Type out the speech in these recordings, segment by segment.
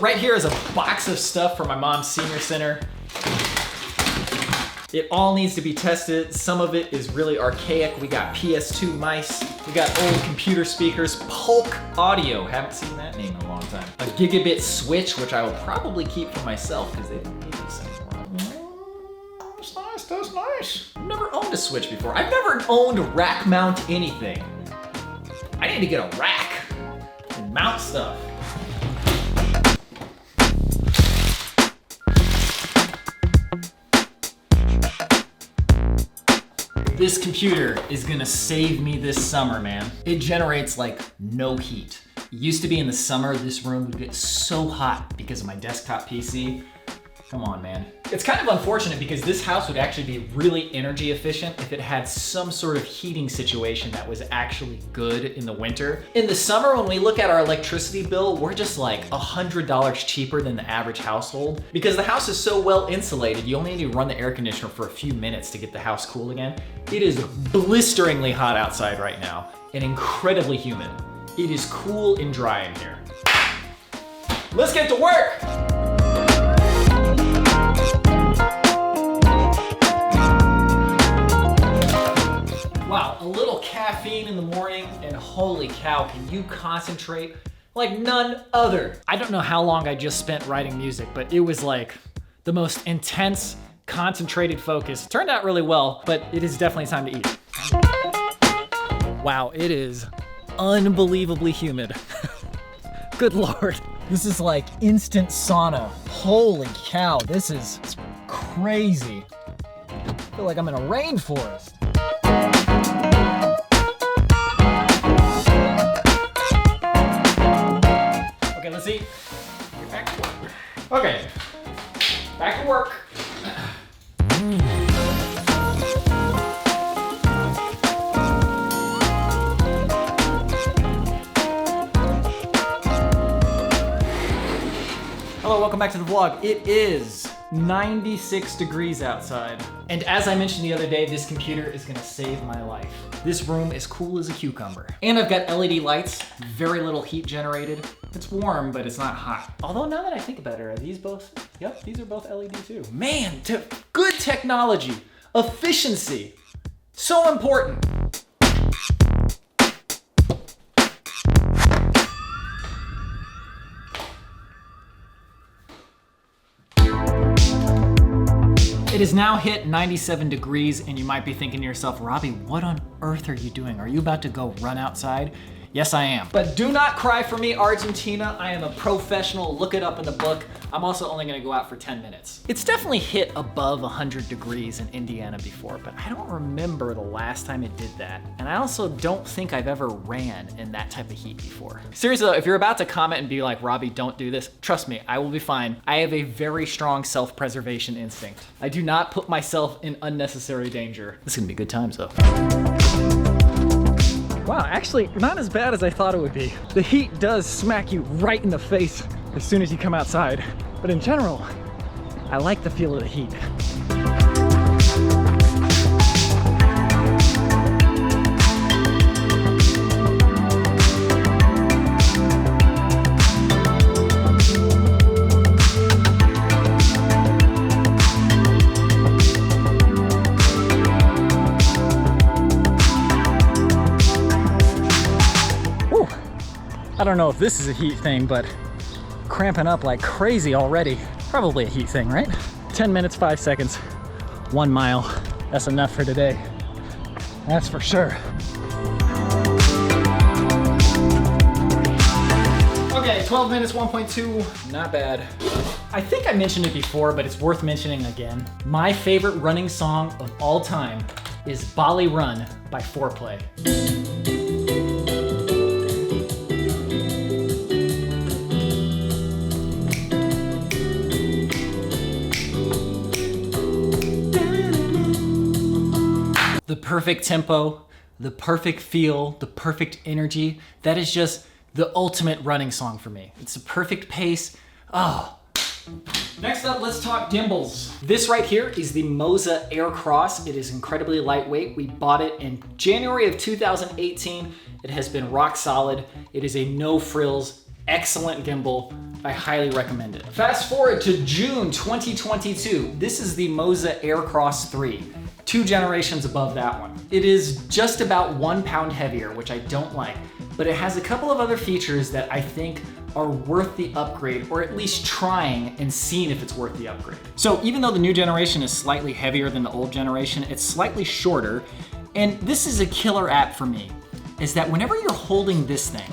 right here is a box of stuff for my mom's senior center. It all needs to be tested. Some of it is really archaic. We got PS2 mice. We got old computer speakers. Polk Audio. Haven't seen that name in a long time. A gigabit switch, which I will probably keep for myself because they don't need these anymore. That's nice, that's nice. I've never owned a switch before. I've never owned rack mount anything. I need to get a rack and mount stuff. This computer is gonna save me this summer, man. It generates like no heat. It used to be in the summer, this room would get so hot because of my desktop PC. Come on, man. It's kind of unfortunate because this house would actually be really energy efficient if it had some sort of heating situation that was actually good in the winter. In the summer, when we look at our electricity bill, we're just like $100 cheaper than the average household. Because the house is so well insulated, you only need to run the air conditioner for a few minutes to get the house cool again. It is blisteringly hot outside right now and incredibly humid. It is cool and dry in here. Let's get to work! Wow, a little caffeine in the morning and holy cow, can you concentrate like none other. I don't know how long I just spent writing music, but it was like the most intense, concentrated focus. It turned out really well, but it is definitely time to eat. Wow, it is unbelievably humid. Good Lord. This is like instant sauna. Holy cow, this is crazy. I feel like I'm in a rainforest. Okay, let's eat. Get back to work. Okay, back to work. Hello, welcome back to the vlog. It is 96 degrees outside. And as I mentioned the other day, this computer is gonna save my life. This room is cool as a cucumber. And I've got LED lights, very little heat generated. It's warm, but it's not hot. Although now that I think about it, are these both? Yep, these are both LED too. Man, good technology, efficiency, so important. It has now hit 97 degrees and you might be thinking to yourself, Robbie, what on earth are you doing? Are you about to go run outside? Yes, I am. But do not cry for me, Argentina. I am a professional. Look it up in the book. I'm also only gonna go out for 10 minutes. It's definitely hit above 100 degrees in Indiana before, but I don't remember the last time it did that. And I also don't think I've ever ran in that type of heat before. Seriously though, if you're about to comment and be like, Robbie, don't do this, trust me, I will be fine. I have a very strong self-preservation instinct. I do not put myself in unnecessary danger. This is gonna be good times though. Wow, actually not as bad as I thought it would be. The heat does smack you right in the face as soon as you come outside. But in general, I like the feel of the heat. I don't know if this is a heat thing, but cramping up like crazy already. Probably a heat thing, right? 10 minutes, 5 seconds, 1 mile. That's enough for today. That's for sure. Okay, 12 minutes, 1.2, not bad. I think I mentioned it before, but it's worth mentioning again. My favorite running song of all time is Bali Run by Foreplay. The perfect tempo, the perfect feel, the perfect energy. That is just the ultimate running song for me. It's a perfect pace. Oh. Next up, let's talk gimbals. This right here is the Moza Air Cross. It is incredibly lightweight. We bought it in January of 2018. It has been rock solid. It is a no frills Excellent gimbal. I highly recommend it. Fast forward to June 2022. This is the Moza Aircross 3, 2 generations above that one. It is just about 1 pound heavier, which I don't like, but it has a couple of other features that I think are worth the upgrade, or at least trying and seeing if it's worth the upgrade. So even though the new generation is slightly heavier than the old generation, it's slightly shorter, and this is a killer app for me, is that whenever you're holding this thing,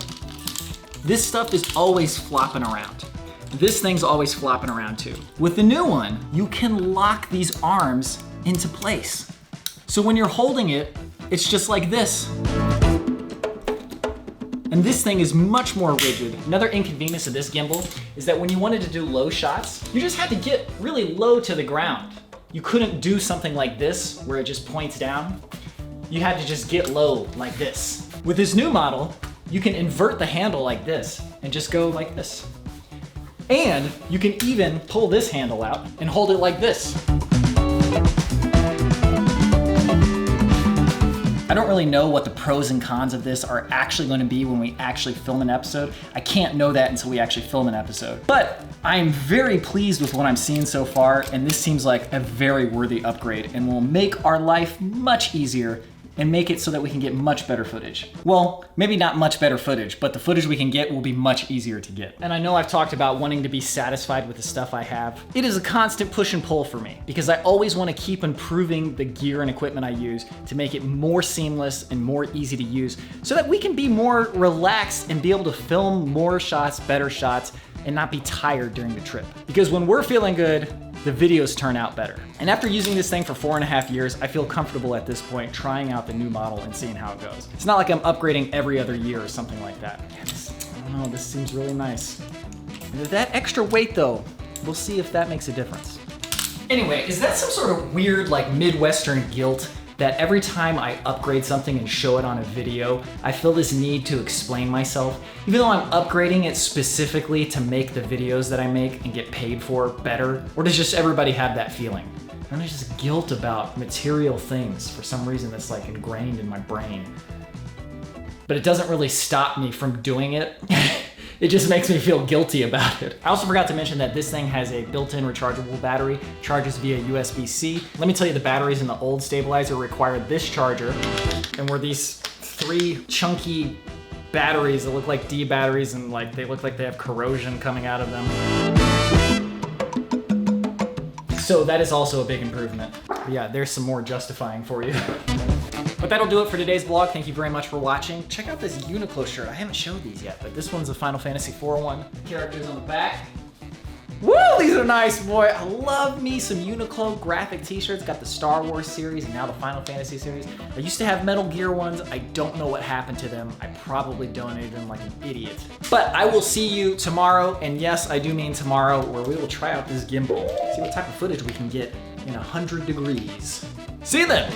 this stuff is always flopping around. This thing's always flopping around too. With the new one, you can lock these arms into place. So when you're holding it, it's just like this. And this thing is much more rigid. Another inconvenience of this gimbal is that when you wanted to do low shots, you just had to get really low to the ground. You couldn't do something like this where it just points down. You had to just get low like this. With this new model, you can invert the handle like this and just go like this. And you can even pull this handle out and hold it like this. I don't really know what the pros and cons of this are actually going to be when we actually film an episode. I can't know that until we actually film an episode. But I'm very pleased with what I'm seeing so far, and this seems like a very worthy upgrade and will make our life much easier and make it so that we can get much better footage. Well, maybe not much better footage, but the footage we can get will be much easier to get. And I know I've talked about wanting to be satisfied with the stuff I have. It is a constant push and pull for me because I always want to keep improving the gear and equipment I use to make it more seamless and more easy to use so that we can be more relaxed and be able to film more shots, better shots, and not be tired during the trip. Because when we're feeling good, the videos turn out better. And after using this thing for 4.5 years, I feel comfortable at this point trying out the new model and seeing how it goes. It's not like I'm upgrading every other year or something like that. I don't know, this seems really nice. That extra weight though, we'll see if that makes a difference. Anyway, is that some sort of weird like Midwestern guilt that every time I upgrade something and show it on a video, I feel this need to explain myself, even though I'm upgrading it specifically to make the videos that I make and get paid for better? Or does just everybody have that feeling? And there's just guilt about material things for some reason that's like ingrained in my brain. But it doesn't really stop me from doing it. It just makes me feel guilty about it. I also forgot to mention that this thing has a built-in rechargeable battery, charges via USB-C. Let me tell you, the batteries in the old stabilizer required this charger, and were these 3 chunky batteries that look like D batteries, and like they look like they have corrosion coming out of them. So that is also a big improvement. But yeah, there's some more justifying for you. But that'll do it for today's vlog. Thank you very much for watching. Check out this Uniqlo shirt. I haven't showed these yet, but this one's a Final Fantasy IV one. Characters on the back. Woo, these are nice, boy. I love me some Uniqlo graphic t-shirts. Got the Star Wars series and now the Final Fantasy series. I used to have Metal Gear ones. I don't know what happened to them. I probably donated them like an idiot. But I will see you tomorrow, and yes, I do mean tomorrow, where we will try out this gimbal. See what type of footage we can get in 100 degrees. See you then!